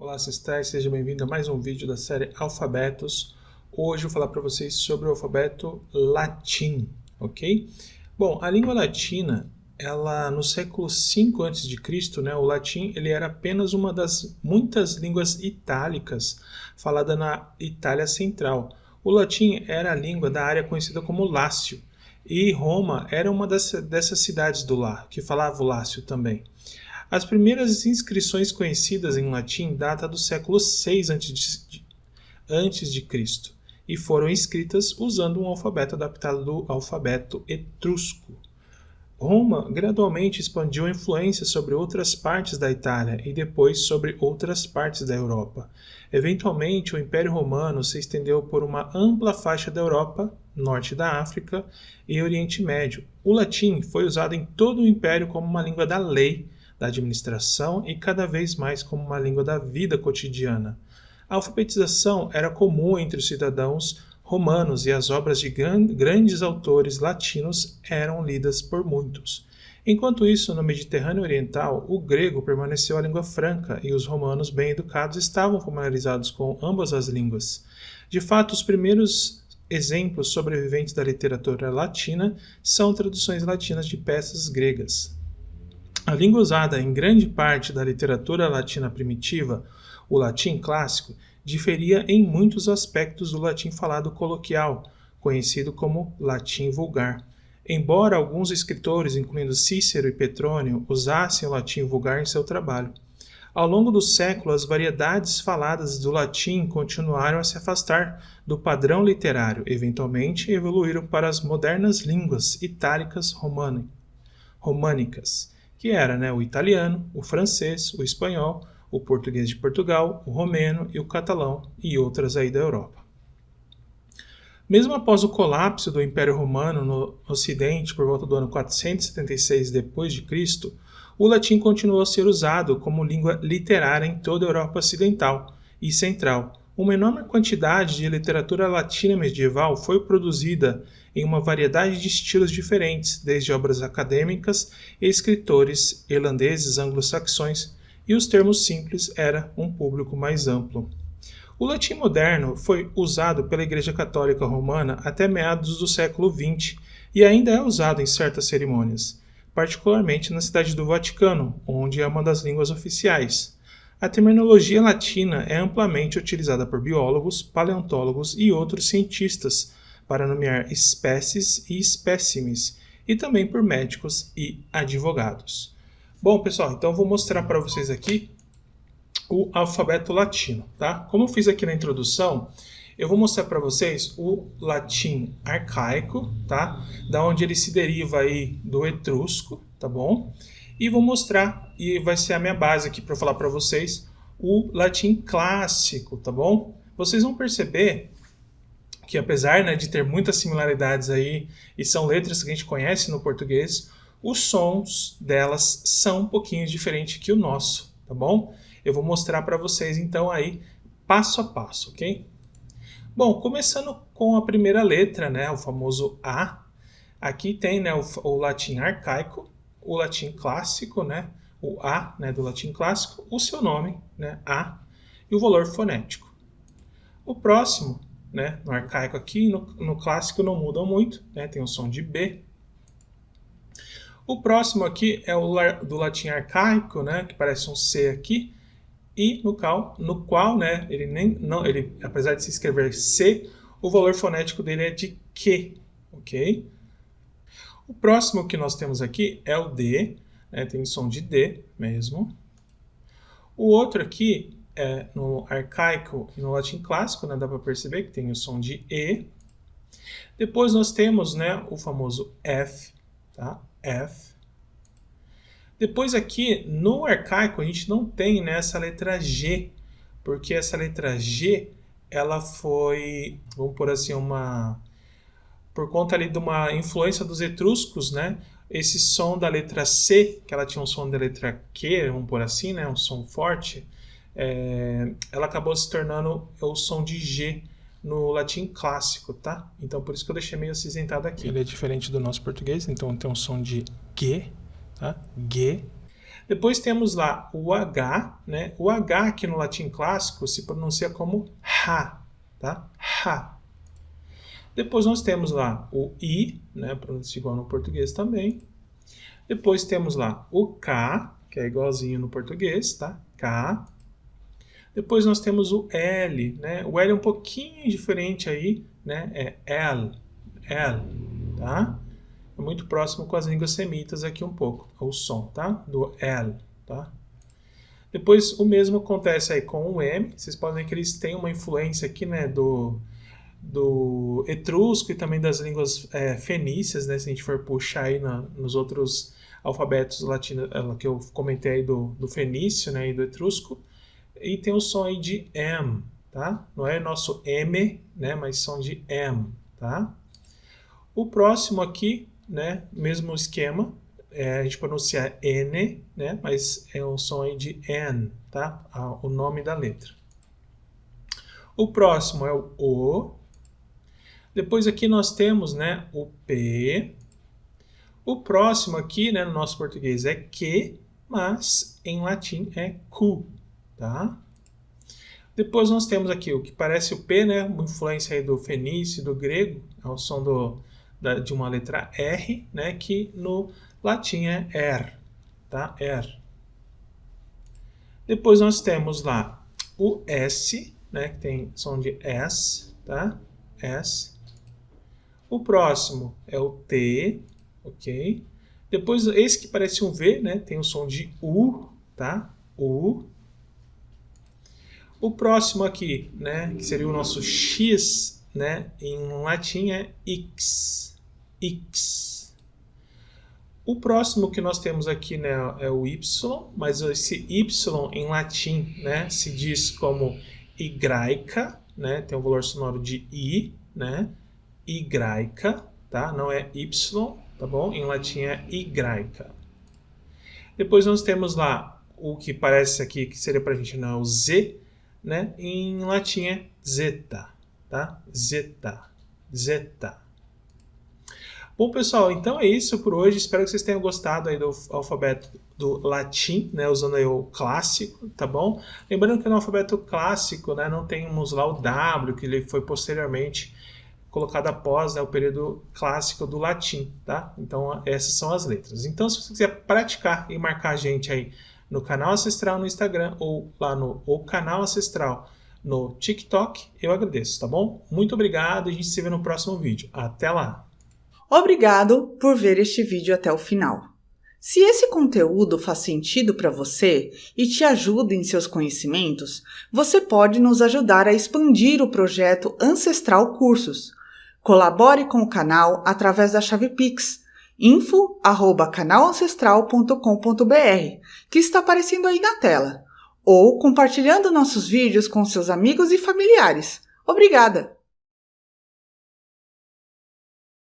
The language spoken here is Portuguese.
Olá, ancestrais, seja bem-vindo a mais um vídeo da série Alfabetos. Hoje eu vou falar para vocês sobre o alfabeto latim, ok? Bom, a língua latina, ela no século V a.C., né, o latim ele era apenas uma das muitas línguas itálicas falada na Itália Central. O latim era a língua da área conhecida como Lácio, e Roma era uma dessas cidades do Lá, que falava o Lácio também. As primeiras inscrições conhecidas em latim datam do século VI antes de Cristo e foram escritas usando um alfabeto adaptado do alfabeto etrusco. Roma gradualmente expandiu a influência sobre outras partes da Itália e depois sobre outras partes da Europa. Eventualmente, o Império Romano se estendeu por uma ampla faixa da Europa, norte da África e Oriente Médio. O latim foi usado em todo o Império como uma língua da lei, da administração e cada vez mais como uma língua da vida cotidiana. A alfabetização era comum entre os cidadãos romanos e as obras de grandes autores latinos eram lidas por muitos. Enquanto isso, no Mediterrâneo Oriental, o grego permaneceu a língua franca e os romanos bem educados estavam familiarizados com ambas as línguas. De fato, os primeiros exemplos sobreviventes da literatura latina são traduções latinas de peças gregas. A língua usada em grande parte da literatura latina primitiva, o latim clássico, diferia em muitos aspectos do latim falado coloquial, conhecido como latim vulgar. Embora alguns escritores, incluindo Cícero e Petrônio, usassem o latim vulgar em seu trabalho. Ao longo do século, as variedades faladas do latim continuaram a se afastar do padrão literário, eventualmente evoluíram para as modernas línguas itálicas românicas, que era o italiano, o francês, o espanhol, o português de Portugal, o romeno e o catalão e outras aí da Europa. Mesmo após o colapso do Império Romano no Ocidente por volta do ano 476 d.C., o latim continuou a ser usado como língua literária em toda a Europa Ocidental e Central. Uma enorme quantidade de literatura latina medieval foi produzida em uma variedade de estilos diferentes, desde obras acadêmicas e escritores irlandeses, anglo-saxões, e os termos simples era um público mais amplo. O latim moderno foi usado pela Igreja Católica Romana até meados do século XX e ainda é usado em certas cerimônias, particularmente na cidade do Vaticano, onde é uma das línguas oficiais. A terminologia latina é amplamente utilizada por biólogos, paleontólogos e outros cientistas para nomear espécies e espécimes, e também por médicos e advogados. Bom, pessoal, então eu vou mostrar para vocês aqui o alfabeto latino, tá? Como eu fiz aqui na introdução, eu vou mostrar para vocês o latim arcaico, tá? Da onde ele se deriva aí do etrusco, tá bom? E vou mostrar, e vai ser a minha base aqui para falar para vocês, o latim clássico, tá bom? Vocês vão perceber que apesar de ter muitas similaridades aí, e são letras que a gente conhece no português, os sons delas são um pouquinho diferentes que o nosso, tá bom? Eu vou mostrar para vocês então aí, passo a passo, ok? Bom, começando com a primeira letra, né, o famoso A, aqui tem o latim arcaico, o latim clássico, né, o A, né, do latim clássico, o seu nome, né, A, e o valor fonético. O próximo, né, no arcaico aqui, no clássico não muda muito, né, tem o som de B. O próximo aqui é o do latim arcaico, né, que parece um C aqui, e no qual né, ele, apesar de se escrever C, o valor fonético dele é de Q, ok? O próximo que nós temos aqui é o D, né, tem o som de D mesmo. O outro aqui, no arcaico e no latim clássico, né, dá para perceber que tem o som de E. Depois nós temos, né, o famoso F, tá? F. Depois aqui, no arcaico, a gente não tem, né, essa letra G, porque essa letra G, ela foi, vamos por assim, por conta ali de uma influência dos etruscos, né, esse som da letra C, que ela tinha um som da letra Q, vamos por assim, né, um som forte, ela acabou se tornando o som de G no latim clássico, tá? Então por isso que eu deixei meio acinzentado aqui. Ele é diferente do nosso português, então tem um som de G, tá? G. Depois temos lá o H, né? O H aqui no latim clássico se pronuncia como H, tá? H. Depois nós temos lá o I, né? Pronuncia igual no português também. Depois temos lá o K, que é igualzinho no português, tá? K. Depois nós temos o L, né? O L é um pouquinho diferente aí, né? É L, tá? É muito próximo com as línguas semitas aqui um pouco, o som, tá? Do L, tá? Depois o mesmo acontece aí com o M. Vocês podem ver que eles têm uma influência aqui, né? Do etrusco e também das línguas fenícias, né? Se a gente for puxar aí nos outros alfabetos latinos que eu comentei aí do fenício, né? E do etrusco. E tem o som aí de M, tá? Não é nosso M, né? Mas som de M, tá? O próximo aqui, né? Mesmo esquema, a gente pronuncia N, né? Mas é um som aí de N, tá? O nome da letra. O próximo é o O. Depois aqui nós temos, né? O P. O próximo aqui, né? No nosso português é Q, mas em latim é Q, tá? Depois nós temos aqui o que parece o P, né? Uma influência aí do fenício, do grego, é o som de uma letra R, né? Que no latim é R, tá? R. Depois nós temos lá o S, né? Que tem som de S, tá? S. O próximo é o T, ok? Depois esse que parece um V, né? Tem o som de U, tá? U. O próximo aqui, né, que seria o nosso X, né, em latim é X. X. O próximo que nós temos aqui, né, é o Y, mas esse Y em latim, né, se diz como Y, né, tem um valor sonoro de I, né, Y, tá? Não é Y, tá bom? Em latim é Y. Depois nós temos lá o que parece aqui que seria para a gente, não, o Z, né? Em latim é zeta, tá? Zeta, zeta. Bom, pessoal, então é isso por hoje. Espero que vocês tenham gostado aí do alfabeto do latim, né? Usando aí o clássico, tá bom? Lembrando que no alfabeto clássico, né, não temos lá o W, que ele foi posteriormente colocado após, né, o período clássico do latim, tá? Então essas são as letras. Então, se você quiser praticar e marcar a gente aí no Canal Ancestral no Instagram ou lá no O Canal Ancestral no TikTok, eu agradeço, tá bom? Muito obrigado e a gente se vê no próximo vídeo. Até lá! Obrigado por ver este vídeo até o final. Se esse conteúdo faz sentido para você e te ajuda em seus conhecimentos, você pode nos ajudar a expandir o projeto Ancestral Cursos. Colabore com o canal através da chave Pix info@canalancestral.com.br, que está aparecendo aí na tela, ou compartilhando nossos vídeos com seus amigos e familiares. Obrigada!